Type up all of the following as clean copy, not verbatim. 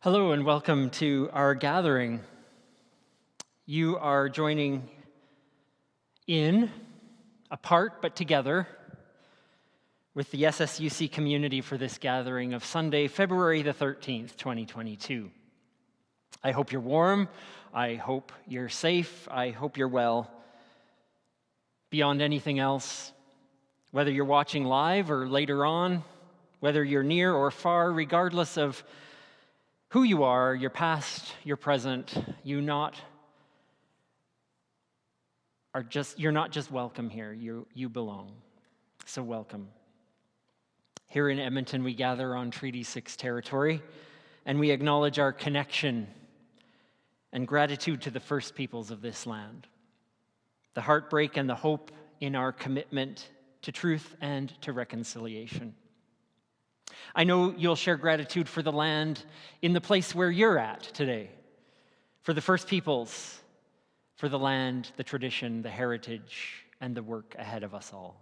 Hello and welcome to our gathering. You are joining in, apart but together, with the SSUC community for this gathering of Sunday, February the 13th, 2022. I hope you're warm. I hope you're safe. I hope you're well. Beyond anything else, whether you're watching live or later on, whether you're near or far, regardless of who you are, your past, your present, you're not just welcome here. You belong. So welcome. Here in Edmonton, we gather on Treaty 6 territory, and we acknowledge our connection and gratitude to the First Peoples of this land, the heartbreak and the hope in our commitment to truth and to reconciliation. I know you'll share gratitude for the land in the place where you're at today, for the First Peoples, for the land, the tradition, the heritage, and the work ahead of us all.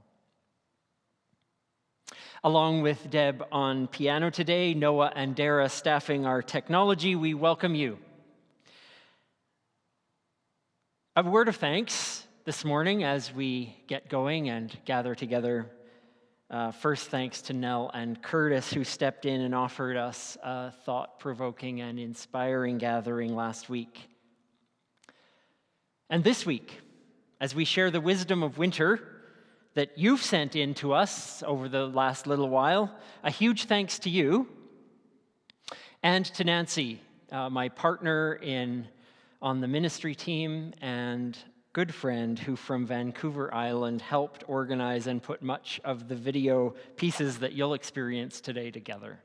Along with Deb on piano today, Noah and Dara staffing our technology, we welcome you. A word of thanks this morning as we get going and gather together. First, thanks to Nell and Curtis, who stepped in and offered us a thought-provoking and inspiring gathering last week. And this week, as we share the wisdom of winter that you've sent in to us over the last little while, a huge thanks to you and to Nancy, my partner on the ministry team and good friend who from Vancouver Island helped organize and put much of the video pieces that you'll experience today together.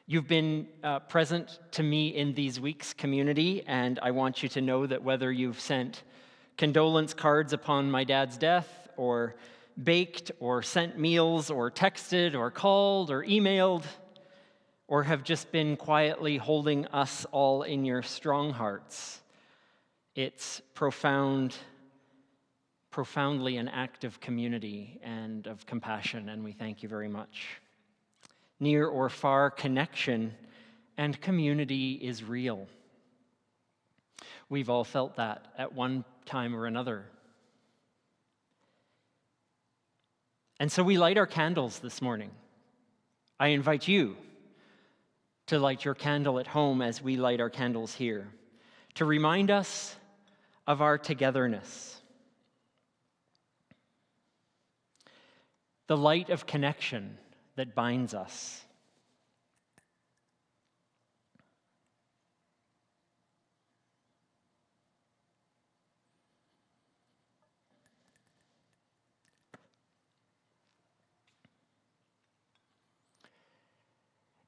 You've been present to me in these weeks' community, and I want you to know that whether you've sent condolence cards upon my dad's death, or baked, or sent meals, or texted, or called, or emailed, or have just been quietly holding us all in your strong hearts, it's profoundly an act of community and of compassion, and we thank you very much. Near or far, connection and community is real. We've all felt that at one time or another. And so we light our candles this morning. I invite you to light your candle at home as we light our candles here, to remind us of our togetherness. The light of connection that binds us.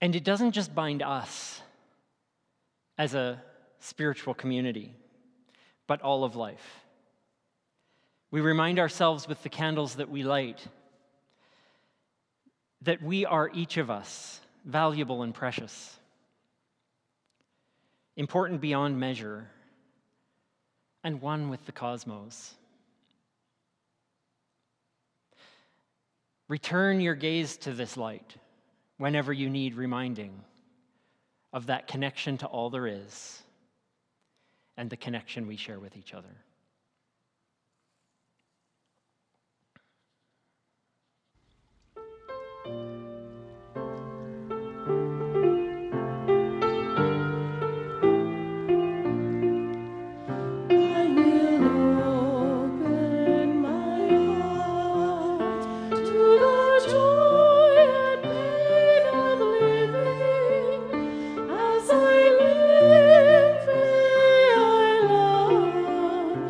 And it doesn't just bind us as a spiritual community, but all of life. We remind ourselves with the candles that we light that we are, each of us, valuable and precious, important beyond measure, and one with the cosmos. Return your gaze to this light whenever you need reminding of that connection to all there is and the connection we share with each other. As I live, may I love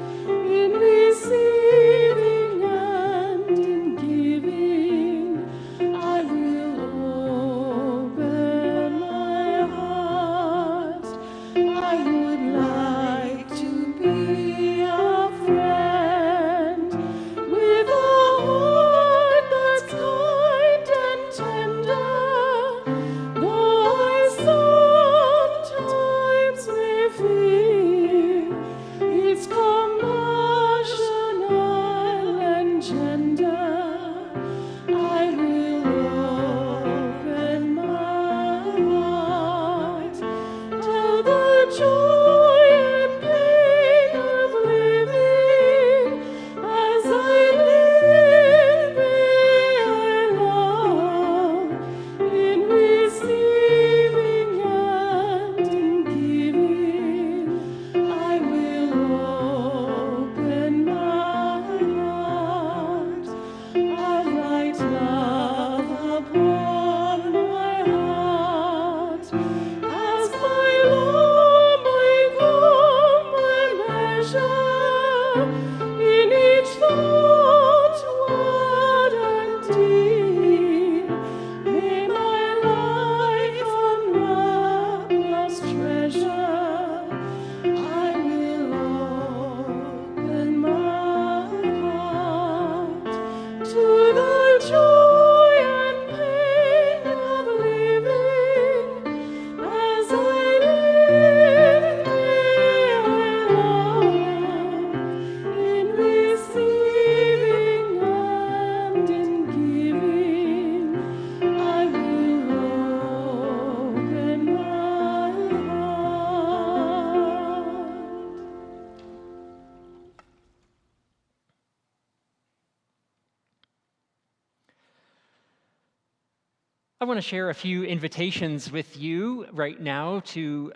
I want to share a few invitations with you right now to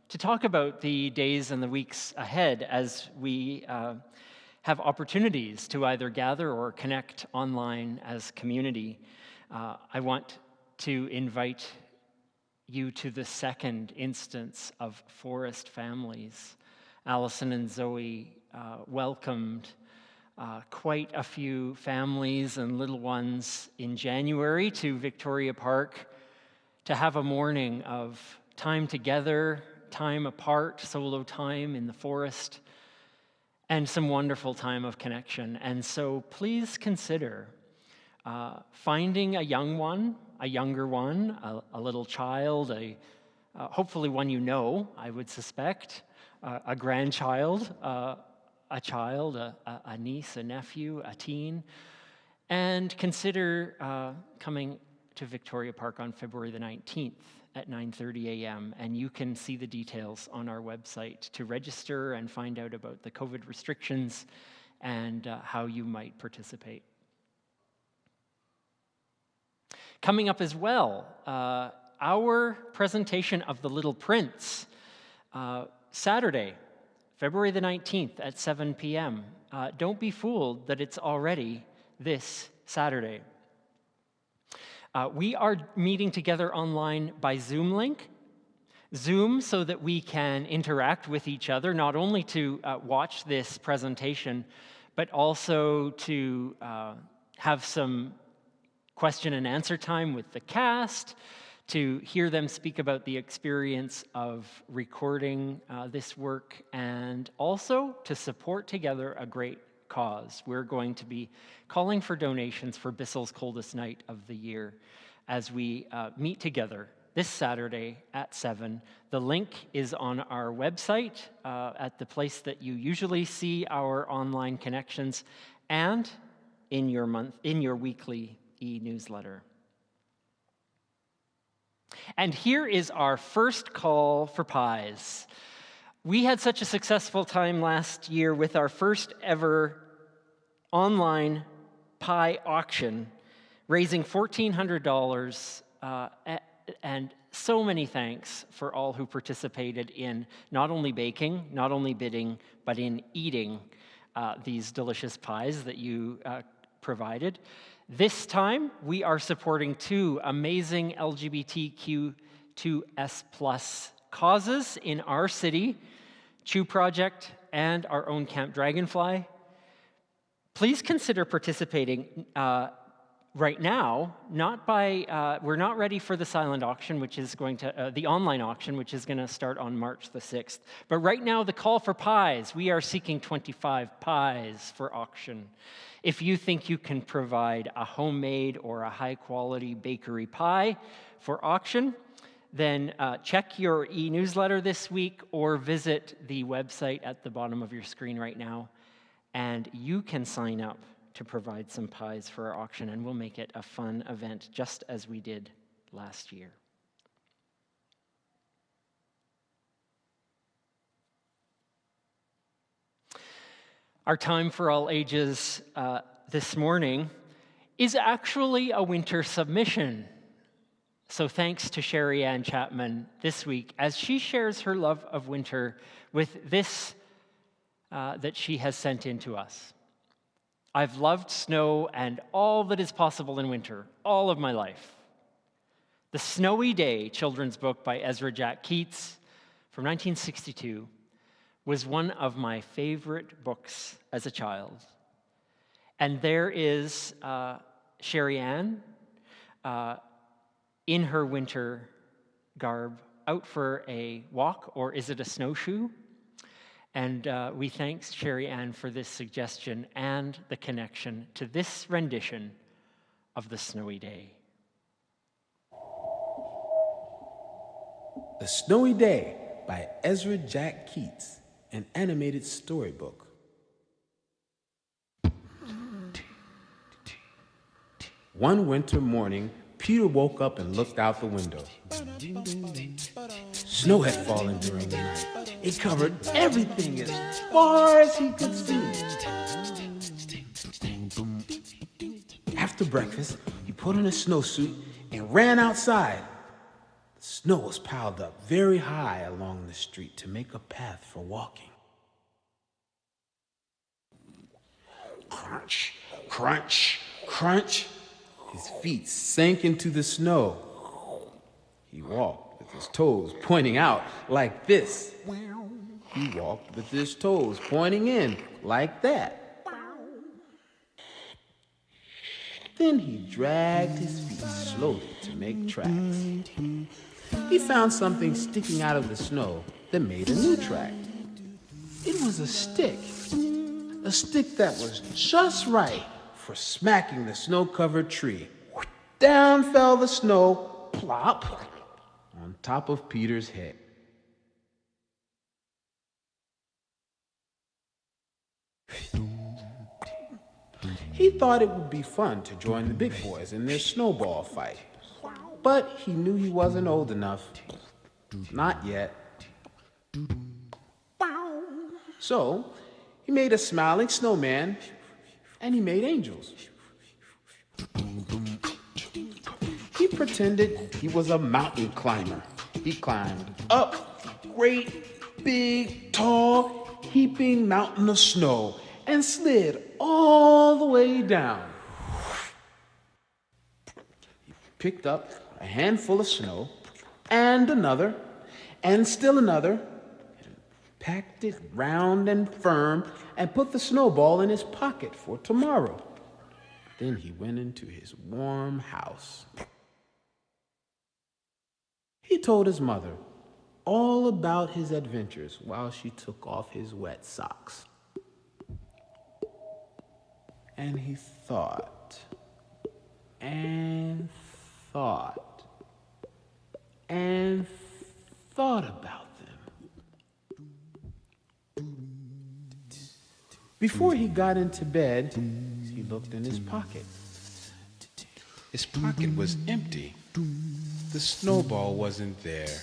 talk about the days and the weeks ahead as we have opportunities to either gather or connect online as community. I want to invite you to the second instance of Forest Families. Allison and Zoe welcomed quite a few families and little ones in January to Victoria Park to have a morning of time together, time apart, solo time in the forest, and some wonderful time of connection. And so please consider finding a young one, a younger one, a little child, hopefully one you know, I would suspect, a grandchild, a child, a niece, a nephew, a teen, and consider coming to Victoria Park on February the 19th at 9:30 a.m. And you can see the details on our website to register and find out about the COVID restrictions and how you might participate. Coming up as well, our presentation of The Little Prince, Saturday, February the 19th at 7 p.m. Don't be fooled that it's already this Saturday. We are meeting together online by Zoom link. Zoom so that we can interact with each other, not only to watch this presentation, but also to have some question and answer time with the cast, to hear them speak about the experience of recording this work, and also to support together a great cause. We're going to be calling for donations for Bissell's Coldest Night of the Year as we meet together this Saturday at 7. The link is on our website at the place that you usually see our online connections and in your weekly e-newsletter. And here is our first call for pies. We had such a successful time last year with our first ever online pie auction, raising $1,400, and so many thanks for all who participated in not only baking, not only bidding, but in eating these delicious pies that you provided. This time, we are supporting two amazing LGBTQ2S+ causes in our city, Chew Project and our own Camp Dragonfly. Please consider participating right now. We're not ready for the silent auction, which is going to the online auction, which is going to start on March the 6th. But right now, the call for pies. We are seeking 25 pies for auction. If you think you can provide a homemade or a high-quality bakery pie for auction, then check your e-newsletter this week or visit the website at the bottom of your screen right now, and you can sign up to provide some pies for our auction, and we'll make it a fun event just as we did last year. Our time for all ages this morning is actually a winter submission. So thanks to Sherry Ann Chapman this week as she shares her love of winter with this that she has sent in to us. I've loved snow and all that is possible in winter all of my life. The Snowy Day children's book by Ezra Jack Keats from 1962 was one of my favorite books as a child. And there is Sherry Ann in her winter garb out for a walk, or is it a snowshoe? And we thank Sherry Ann for this suggestion and the connection to this rendition of The Snowy Day. The Snowy Day by Ezra Jack Keats, an animated storybook. One winter morning, Peter woke up and looked out the window. Snow had fallen during the night. It covered everything as far as he could see. After breakfast, he put on a snowsuit and ran outside. The snow was piled up very high along the street to make a path for walking. Crunch, crunch, crunch. His feet sank into the snow. He walked with his toes pointing out like this. He walked with his toes pointing in like that. Then he dragged his feet slowly to make tracks. He found something sticking out of the snow that made a new track. It was a stick that was just right for smacking the snow-covered tree. Down fell the snow, plop, on top of Peter's head. He thought it would be fun to join the big boys in their snowball fight, but he knew he wasn't old enough. Not yet. So, he made a smiling snowman, and he made angels. He pretended he was a mountain climber. He climbed up a great, big, tall, heaping mountain of snow and slid all the way down. He picked up a handful of snow and another, and still another, packed it round and firm, and put the snowball in his pocket for tomorrow. Then he went into his warm house. He told his mother all about his adventures while she took off his wet socks. And he thought, and thought, and thought about them. Before he got into bed, he looked in his pocket. His pocket was empty. The snowball wasn't there.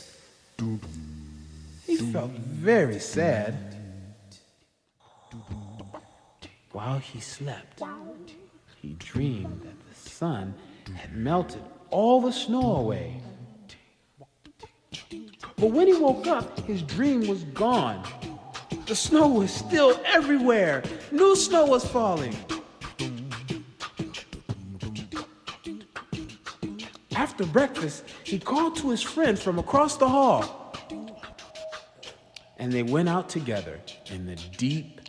He felt very sad. While he slept, he dreamed that the sun had melted all the snow away. But when he woke up, his dream was gone. The snow was still everywhere. New snow was falling. After breakfast, he called to his friend from across the hall. And they went out together in the deep,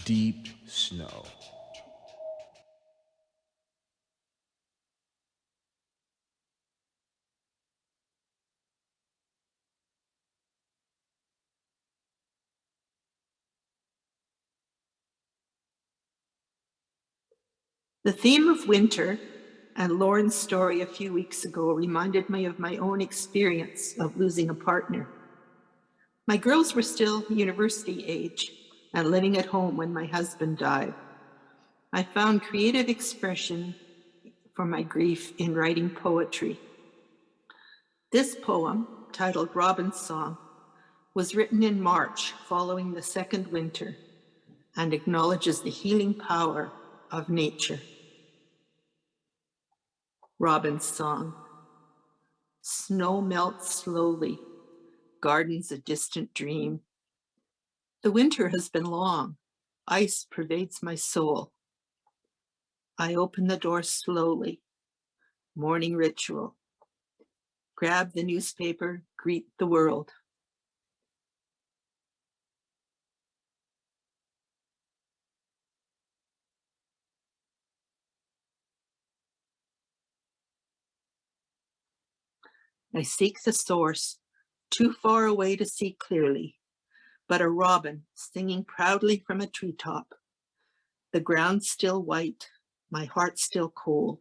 deep snow. The theme of winter and Lauren's story a few weeks ago reminded me of my own experience of losing a partner. My girls were still university age and living at home when my husband died. I found creative expression for my grief in writing poetry. This poem, titled Robin's Song, was written in March following the second winter and acknowledges the healing power of nature. Robin's Song. Snow melts slowly, gardens a distant dream. The winter has been long, ice pervades my soul. I open the door slowly, morning ritual. Grab the newspaper, greet the world. I seek the source, too far away to see clearly, but a robin singing proudly from a treetop. The ground still white, my heart still cold,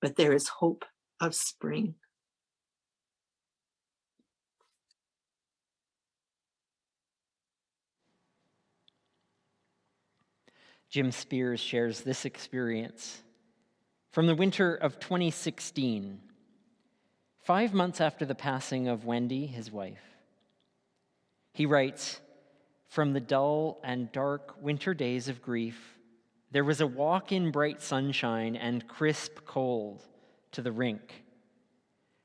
but there is hope of spring. Jim Spears shares this experience from the winter of 2016, 5 months after the passing of Wendy, his wife. He writes, "From the dull and dark winter days of grief, there was a walk in bright sunshine and crisp cold to the rink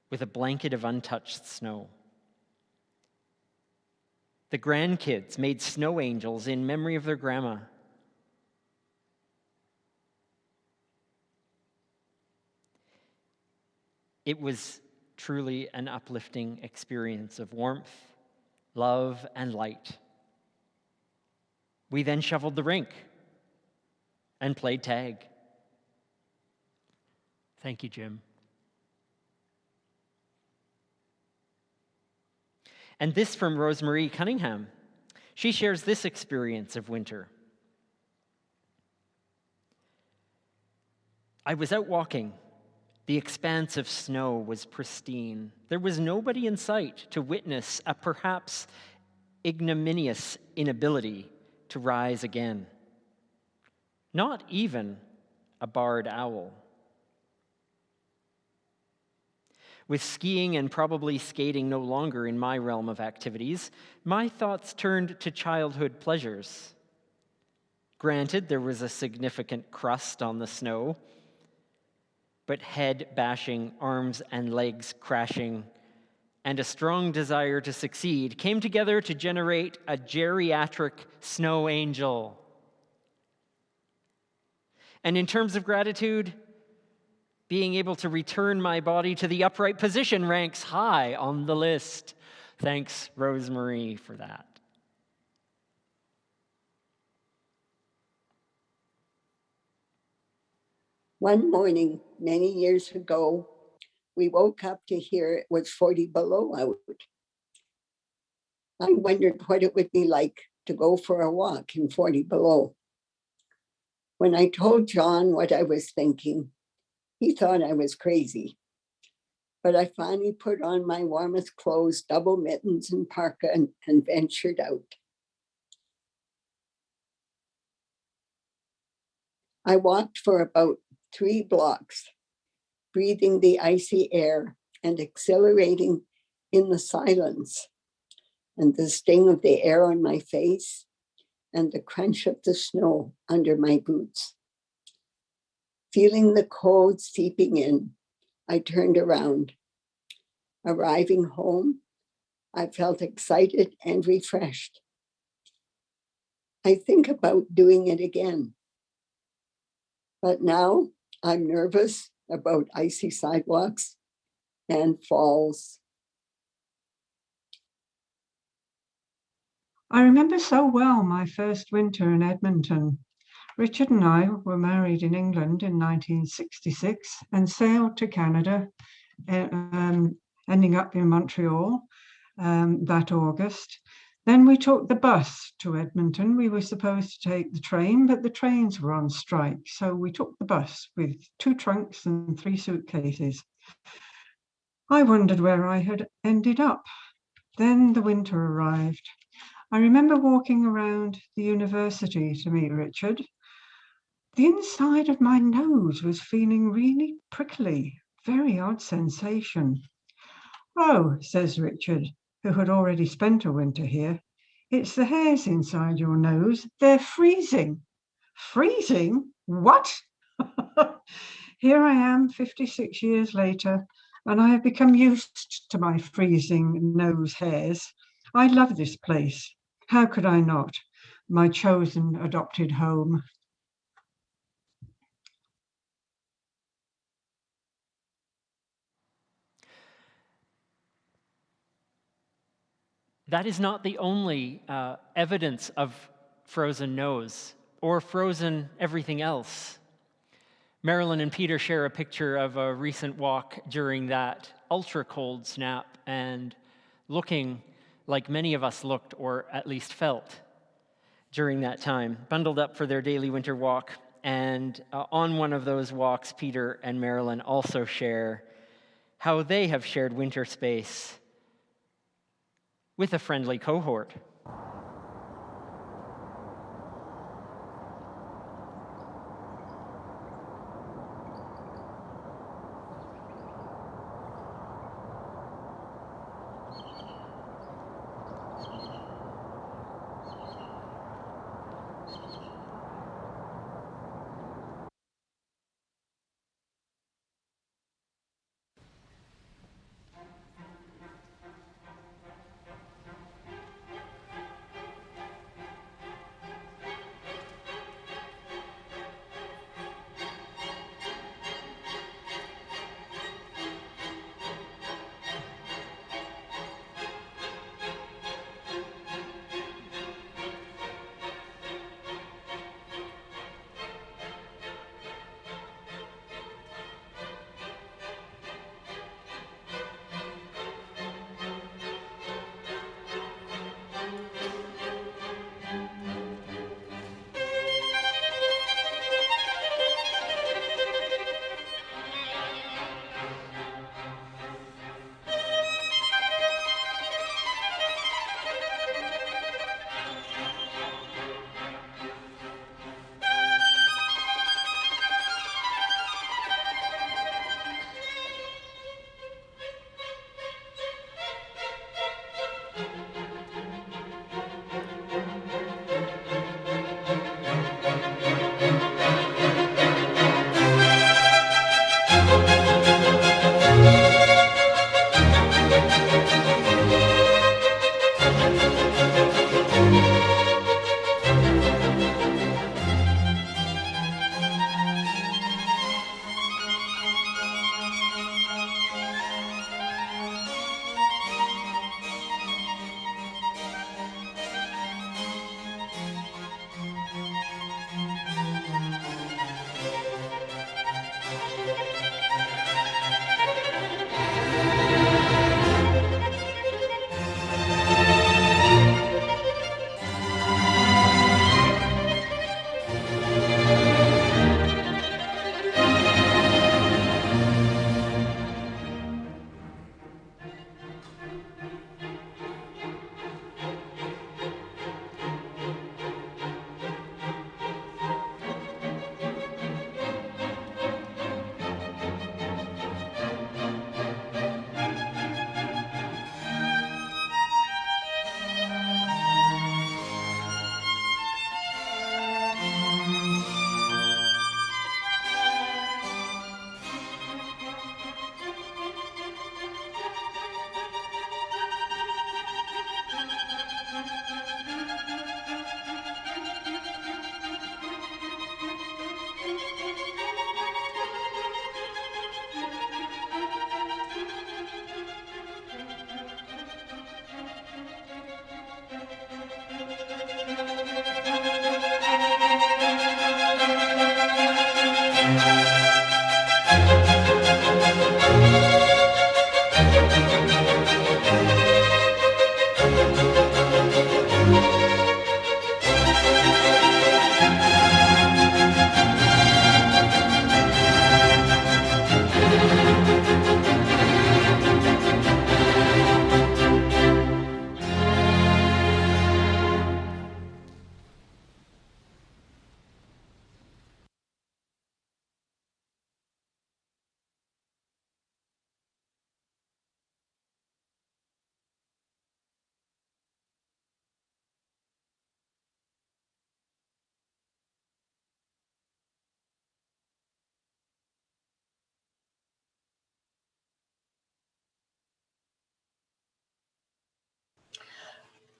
with a blanket of untouched snow. The grandkids made snow angels in memory of their grandma. It was truly an uplifting experience of warmth, love, and light. We then shoveled the rink and played tag. Thank you, Jim. And this from Rosemarie Cunningham. She shares this experience of winter. I was out walking. The expanse of snow was pristine. There was nobody in sight to witness a perhaps ignominious inability to rise again. Not even a barred owl. With skiing and probably skating no longer in my realm of activities, my thoughts turned to childhood pleasures. Granted, there was a significant crust on the snow, but head bashing, arms and legs crashing, and a strong desire to succeed came together to generate a geriatric snow angel. And in terms of gratitude, being able to return my body to the upright position ranks high on the list. Thanks, Rosemarie, for that. One morning, many years ago, we woke up to hear it was 40 below out. I wondered what it would be like to go for a walk in 40 below. When I told John what I was thinking, he thought I was crazy. But I finally put on my warmest clothes, double mittens and parka, and ventured out. I walked for about 3 blocks, breathing the icy air and exhilarating in the silence and the sting of the air on my face and the crunch of the snow under my boots. Feeling the cold seeping in, I turned around. Arriving home, I felt excited and refreshed. I think about doing it again. But now I'm nervous about icy sidewalks and falls. I remember so well my first winter in Edmonton. Richard and I were married in England in 1966 and sailed to Canada, ending up in Montreal that August. Then we took the bus to Edmonton. We were supposed to take the train, but the trains were on strike. So we took the bus with 2 trunks and 3 suitcases. I wondered where I had ended up. Then the winter arrived. I remember walking around the university to meet Richard. The inside of my nose was feeling really prickly, very odd sensation. "Oh," says Richard, who had already spent a winter here, "it's the hairs inside your nose. They're freezing." Freezing? What? Here I am 56 years later, and I have become used to my freezing nose hairs. I love this place. How could I not? My chosen adopted home. That is not the only evidence of frozen nose or frozen everything else. Marilyn and Peter share a picture of a recent walk during that ultra cold snap and looking like many of us looked, or at least felt, during that time, bundled up for their daily winter walk. And on one of those walks, Peter and Marilyn also share how they have shared winter space with a friendly cohort.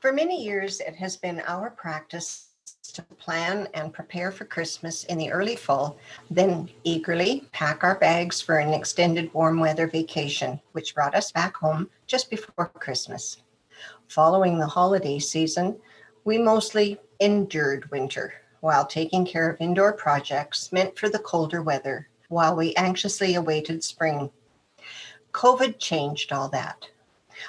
For many years, it has been our practice to plan and prepare for Christmas in the early fall, then eagerly pack our bags for an extended warm weather vacation, which brought us back home just before Christmas. Following the holiday season, we mostly endured winter while taking care of indoor projects meant for the colder weather, while we anxiously awaited spring. COVID changed all that.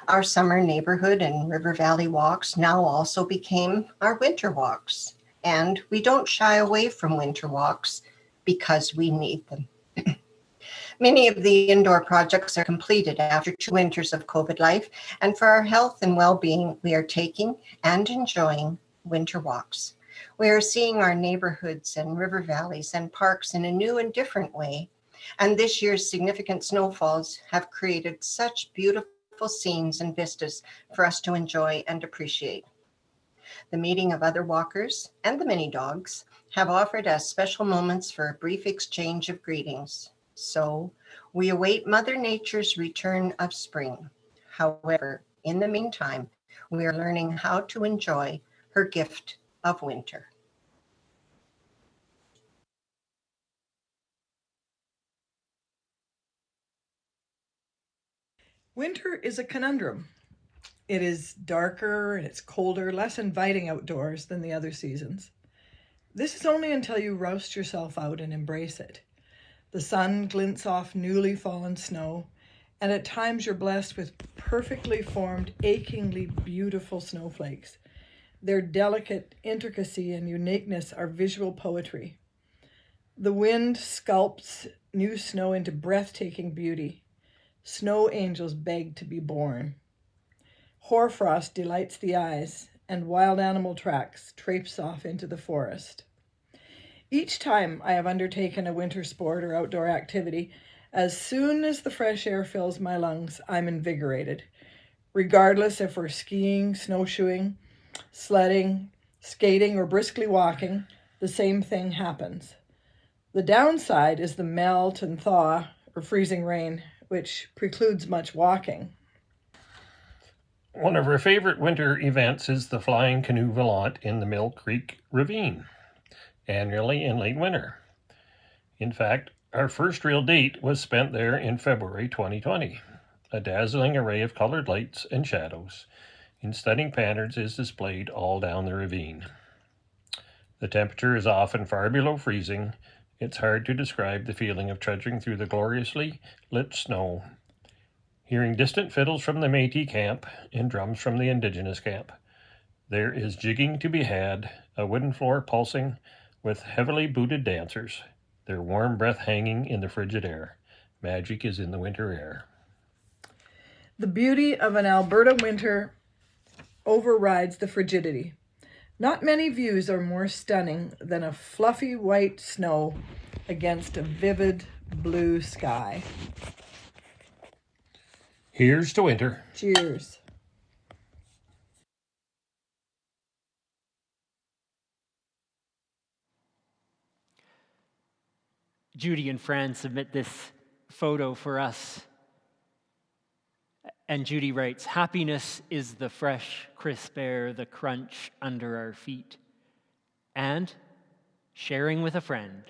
Our summer neighborhood and river valley walks now also became our winter walks. And we don't shy away from winter walks because we need them. Many of the indoor projects are completed after 2 winters of COVID life, and for our health and well-being, we are taking and enjoying winter walks. We are seeing our neighborhoods and river valleys and parks in a new and different way, and this year's significant snowfalls have created such beautiful scenes and vistas for us to enjoy and appreciate. The meeting of other walkers and the many dogs have offered us special moments for a brief exchange of greetings. So we await Mother Nature's return of spring. However, in the meantime, we are learning how to enjoy her gift of winter. Winter is a conundrum. It is darker and it's colder, less inviting outdoors than the other seasons. This is only until you roust yourself out and embrace it. The sun glints off newly fallen snow, and at times you're blessed with perfectly formed, achingly beautiful snowflakes. Their delicate intricacy and uniqueness are visual poetry. The wind sculpts new snow into breathtaking beauty. Snow angels beg to be born. Hoarfrost delights the eyes, and wild animal tracks traipse off into the forest. Each time I have undertaken a winter sport or outdoor activity, as soon as the fresh air fills my lungs, I'm invigorated. Regardless if we're skiing, snowshoeing, sledding, skating, or briskly walking, the same thing happens. The downside is the melt and thaw or freezing rain, which precludes much walking. One of our favorite winter events is the Flying Canoe Volant in the Mill Creek Ravine, annually in late winter. In fact, our first real date was spent there in February 2020. A dazzling array of colored lights and shadows in stunning patterns is displayed all down the ravine. The temperature is often far below freezing. It's hard to describe the feeling of trudging through the gloriously lit snow, hearing distant fiddles from the Métis camp and drums from the Indigenous camp. There is jigging to be had, a wooden floor pulsing with heavily booted dancers, their warm breath hanging in the frigid air. Magic is in the winter air. The beauty of an Alberta winter overrides the frigidity. Not many views are more stunning than a fluffy white snow against a vivid blue sky. Here's to winter. Cheers. Judy and Fran submit this photo for us. And Judy writes, "Happiness is the fresh, crisp air, the crunch under our feet, and sharing with a friend."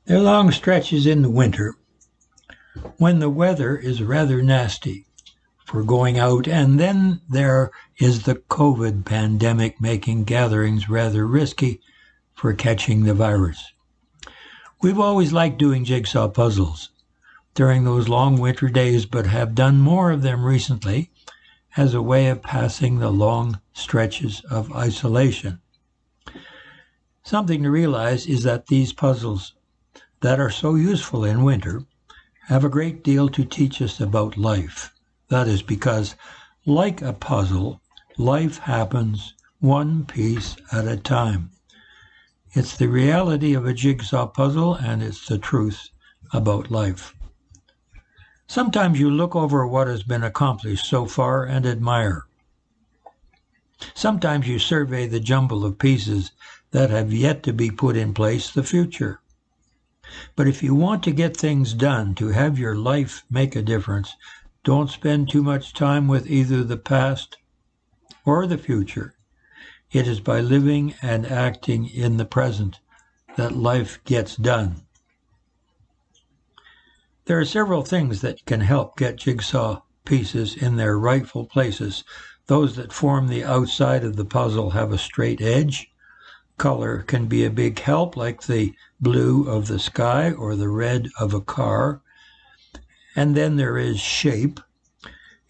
There are long stretches in the winter when the weather is rather nasty for going out, and then there is the COVID pandemic making gatherings rather risky for catching the virus. We've always liked doing jigsaw puzzles during those long winter days, but have done more of them recently as a way of passing the long stretches of isolation. Something to realize is that these puzzles that are so useful in winter have a great deal to teach us about life. That is because, like a puzzle, life happens one piece at a time. It's the reality of a jigsaw puzzle, and it's the truth about life. Sometimes you look over what has been accomplished so far and admire. Sometimes you survey the jumble of pieces that have yet to be put in place, the future. But if you want to get things done, to have your life make a difference, don't spend too much time with either the past or the future. It is by living and acting in the present that life gets done. There are several things that can help get jigsaw pieces in their rightful places. Those that form the outside of the puzzle have a straight edge. Color can be a big help, like the blue of the sky or the red of a car. And then there is shape.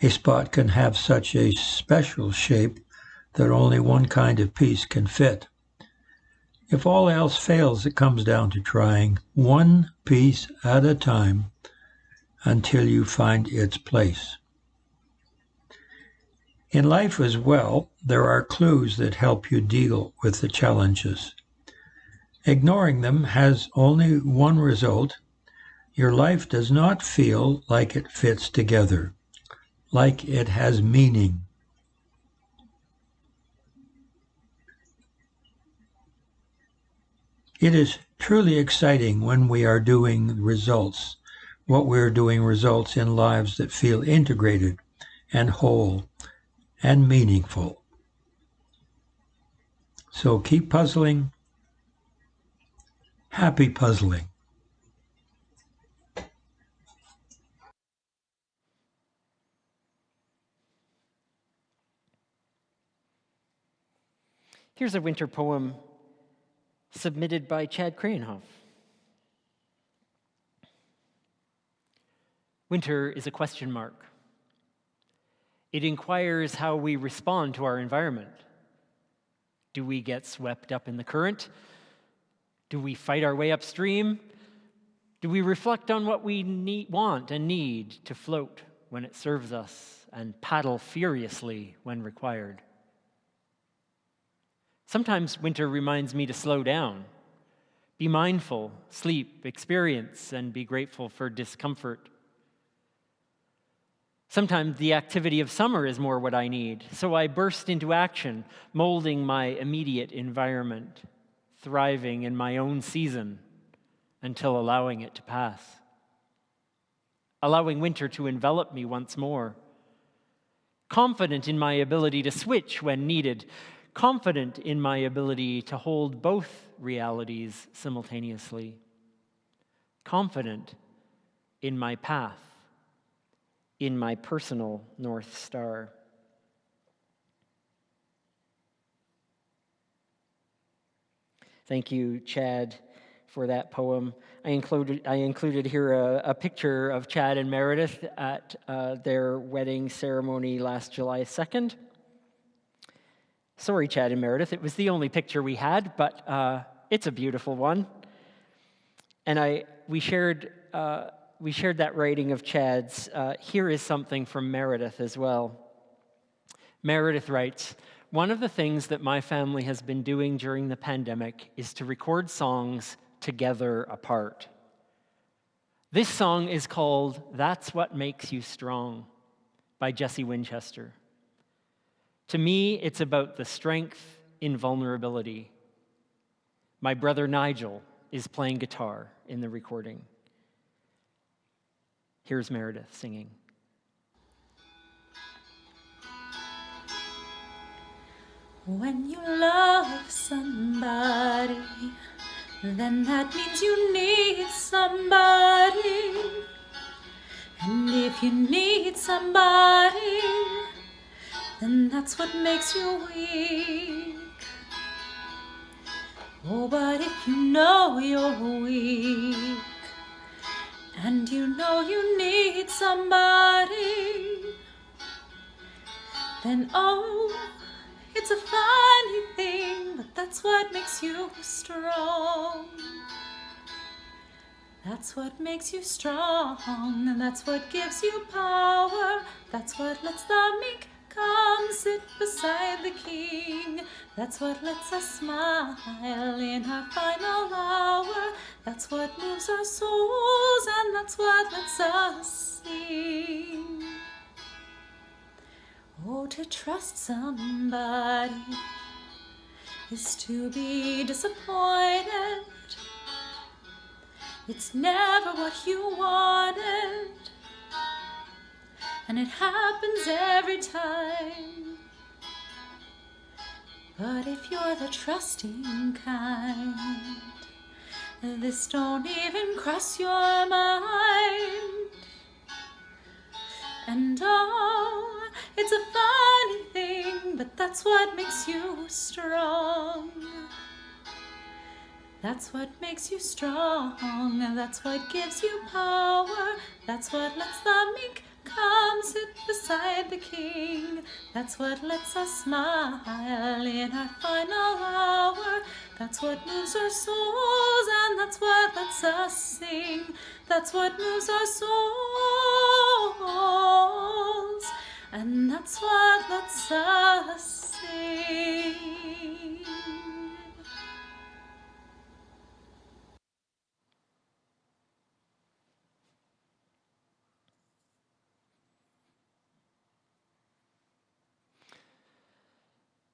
A spot can have such a special shape that only one kind of piece can fit. If all else fails, it comes down to trying one piece at a time until you find its place. In life as well, there are clues that help you deal with the challenges. Ignoring them has only one result. Your life does not feel like it fits together, like it has meaning. It is truly exciting when we are doing results. What we're doing results in lives that feel integrated and whole and meaningful. So keep puzzling. Happy puzzling. Here's a winter poem submitted by Chad Krahenhoff. Winter is a question mark. It inquires how we respond to our environment. Do we get swept up in the current? Do we fight our way upstream? Do we reflect on what we want and need to float when it serves us and paddle furiously when required? Sometimes winter reminds me to slow down, be mindful, sleep, experience, and be grateful for discomfort. Sometimes the activity of summer is more what I need, so I burst into action, molding my immediate environment, thriving in my own season until allowing it to pass. Allowing winter to envelop me once more. Confident in my ability to switch when needed, confident in my ability to hold both realities simultaneously. Confident in my path, in my personal North Star. Thank you, Chad, for that poem. I included here a picture of Chad and Meredith at their wedding ceremony last July 2nd. Sorry, Chad and Meredith, it was the only picture we had, but it's a beautiful one. And we shared that writing of Chad's. Here is something from Meredith as well. Meredith writes, "One of the things that my family has been doing during the pandemic is to record songs together apart. This song is called That's What Makes You Strong by Jesse Winchester. To me, it's about the strength in vulnerability. My brother Nigel is playing guitar in the recording." Here's Meredith singing. When you love somebody, then that means you need somebody. And if you need somebody, then that's what makes you weak. Oh, but if you know you're weak, and you know you need somebody, then oh, it's a funny thing, but that's what makes you strong. That's what makes you strong, and that's what gives you power. That's what lets the meek come sit beside the king. That's what lets us smile in our final hour. That's what moves our souls, and that's what lets us sing. Oh, to trust somebody is to be disappointed. It's never what you wanted, and it happens every time. But if you're the trusting kind, this don't even cross your mind. And oh, it's a funny thing, but that's what makes you strong. That's what makes you strong, and that's what gives you power. That's what lets the meek come sit beside the king. That's what lets us smile in our final hour. That's what moves our souls, and that's what lets us sing. That's what moves our souls, and that's what lets us sing.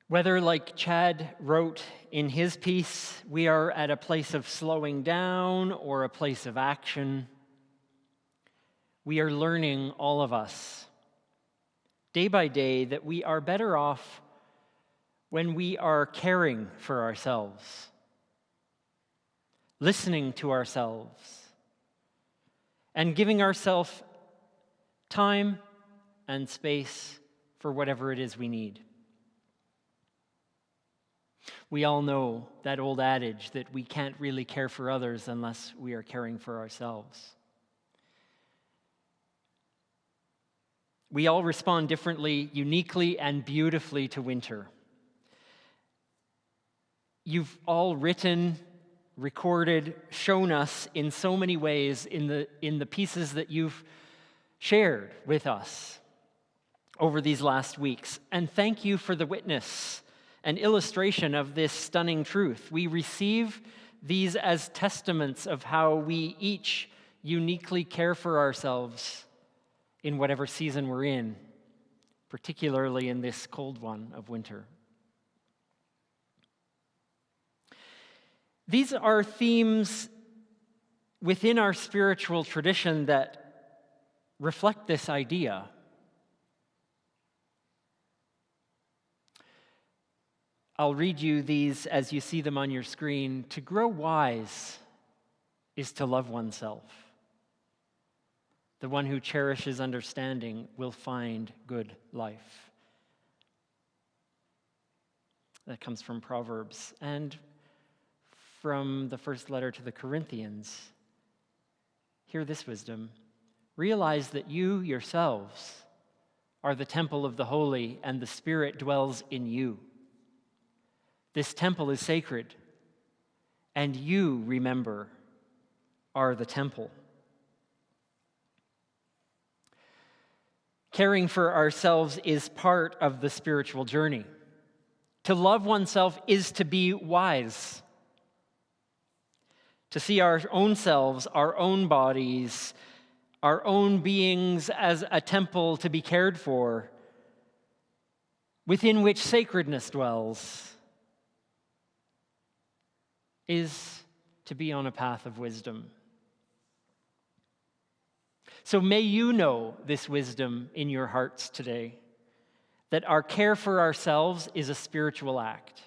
Whether, like Chad wrote in his piece, we are at a place of slowing down or a place of action, we are learning, all of us, day by day, that we are better off when we are caring for ourselves, listening to ourselves, and giving ourselves time and space for whatever it is we need. We all know that old adage that we can't really care for others unless we are caring for ourselves. We all respond differently, uniquely, and beautifully to winter. You've all written, recorded, shown us in so many ways in the pieces that you've shared with us over these last weeks. And thank you for the witness and illustration of this stunning truth. We receive these as testaments of how we each uniquely care for ourselves in whatever season we're in, particularly in this cold one of winter. These are themes within our spiritual tradition that reflect this idea. I'll read you these as you see them on your screen. To grow wise is to love oneself. The one who cherishes understanding will find good life. That comes from Proverbs. And from the first letter to the Corinthians, hear this wisdom. Realize that you yourselves are the temple of the Holy, and the Spirit dwells in you. This temple is sacred, and you, remember, are the temple. Caring for ourselves is part of the spiritual journey. To love oneself is to be wise. To see our own selves, our own bodies, our own beings as a temple to be cared for, within which sacredness dwells, is to be on a path of wisdom. So may you know this wisdom in your hearts today, that our care for ourselves is a spiritual act,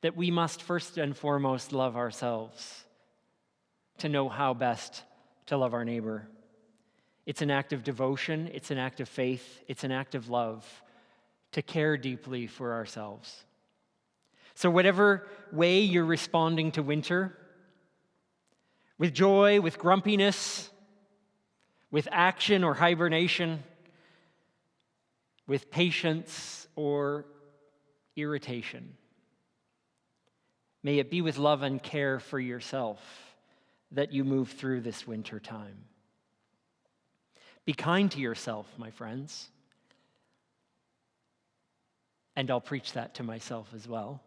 that we must first and foremost love ourselves to know how best to love our neighbor. It's an act of devotion, it's an act of faith, it's an act of love to care deeply for ourselves. So whatever way you're responding to winter, with joy, with grumpiness, with action or hibernation, with patience or irritation, may it be with love and care for yourself that you move through this winter time. Be kind to yourself, my friends. And I'll preach that to myself as well.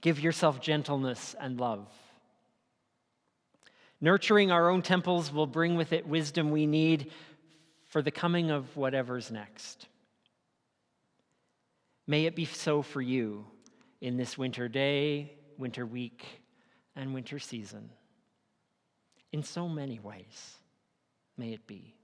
Give yourself gentleness and love. Nurturing our own temples will bring with it wisdom we need for the coming of whatever's next. May it be so for you in this winter day, winter week, and winter season. In so many ways, may it be.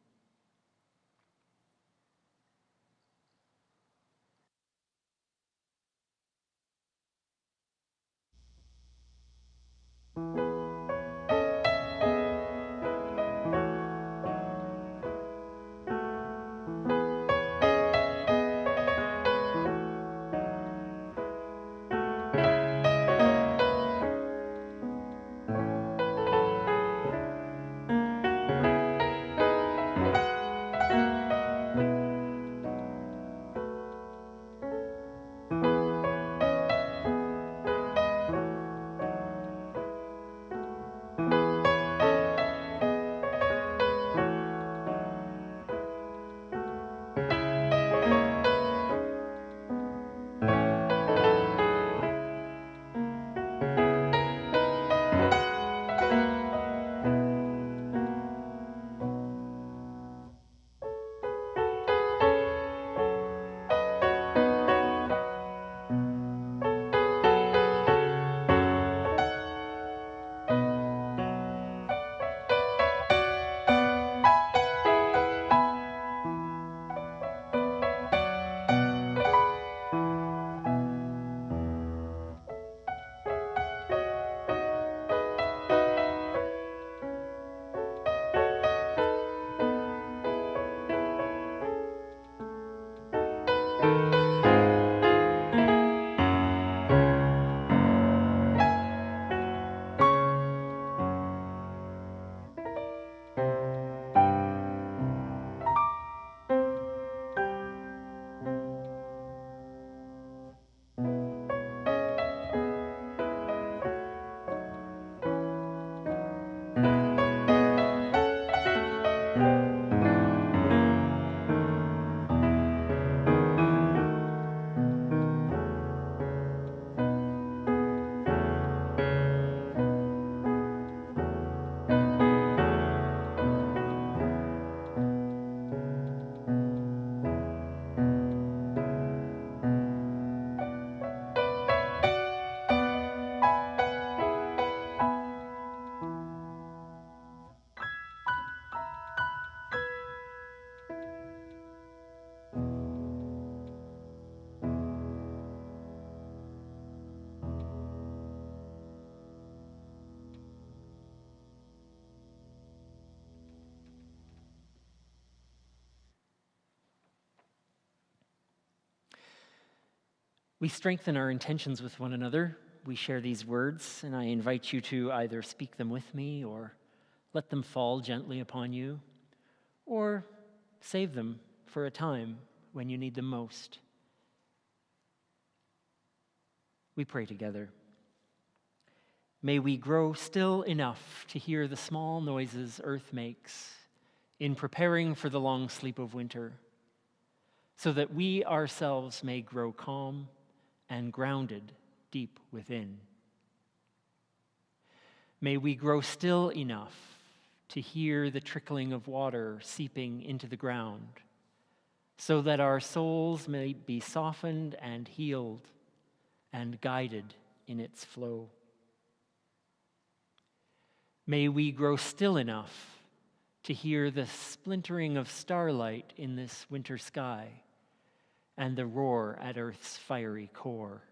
We strengthen our intentions with one another. We share these words, and I invite you to either speak them with me or let them fall gently upon you, or save them for a time when you need them most. We pray together. May we grow still enough to hear the small noises earth makes in preparing for the long sleep of winter, so that we ourselves may grow calm and grounded deep within. May we grow still enough to hear the trickling of water seeping into the ground, so that our souls may be softened and healed and guided in its flow. May we grow still enough to hear the splintering of starlight in this winter sky and the roar at Earth's fiery core.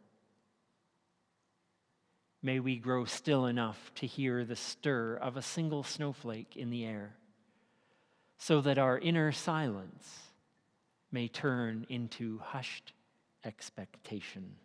May we grow still enough to hear the stir of a single snowflake in the air, so that our inner silence may turn into hushed expectation.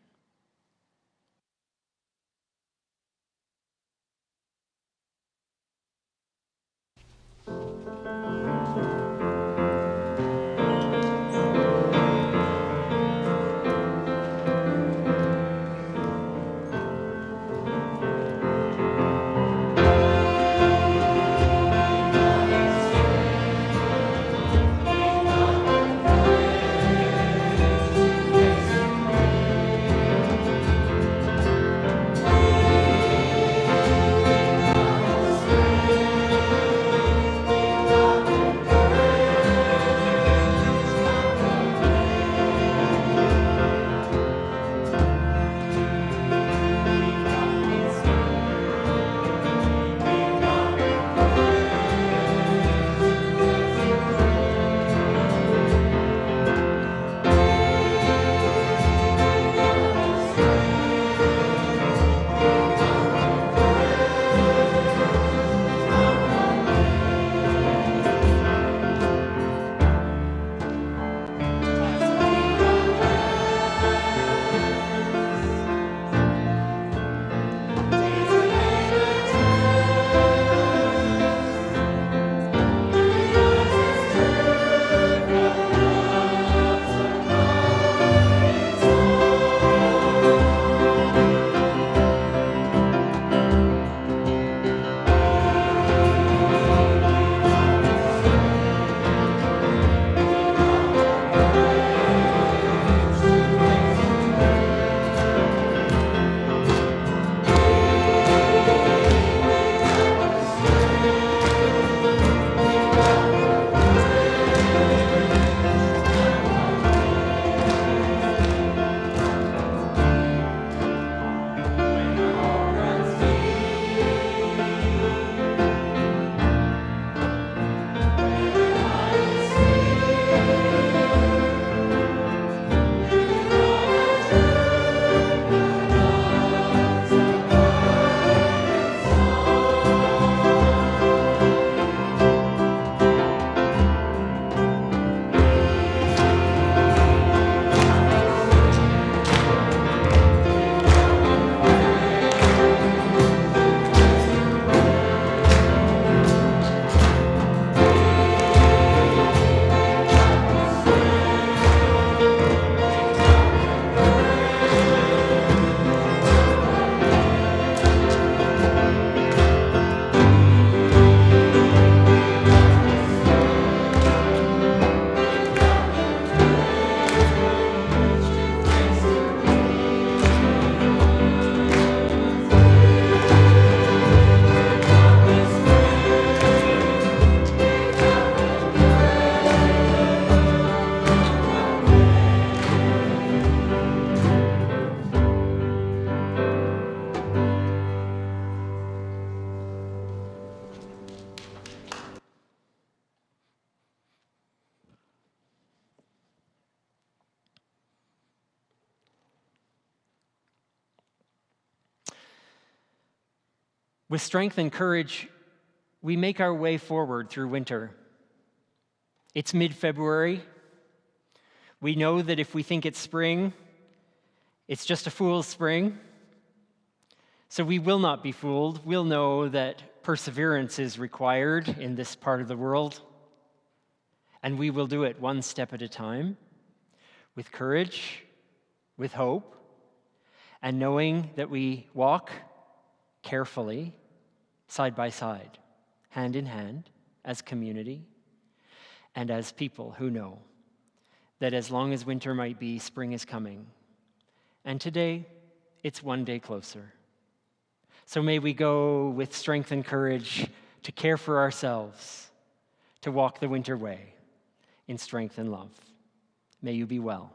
With strength and courage, we make our way forward through winter. It's mid-February. We know that if we think it's spring, it's just a fool's spring. So we will not be fooled. We'll know that perseverance is required in this part of the world. And we will do it one step at a time, with courage, with hope, and knowing that we walk carefully, side by side, hand in hand, as community, and as people who know that as long as winter might be, spring is coming. And today, it's one day closer. So may we go with strength and courage to care for ourselves, to walk the winter way in strength and love. May you be well.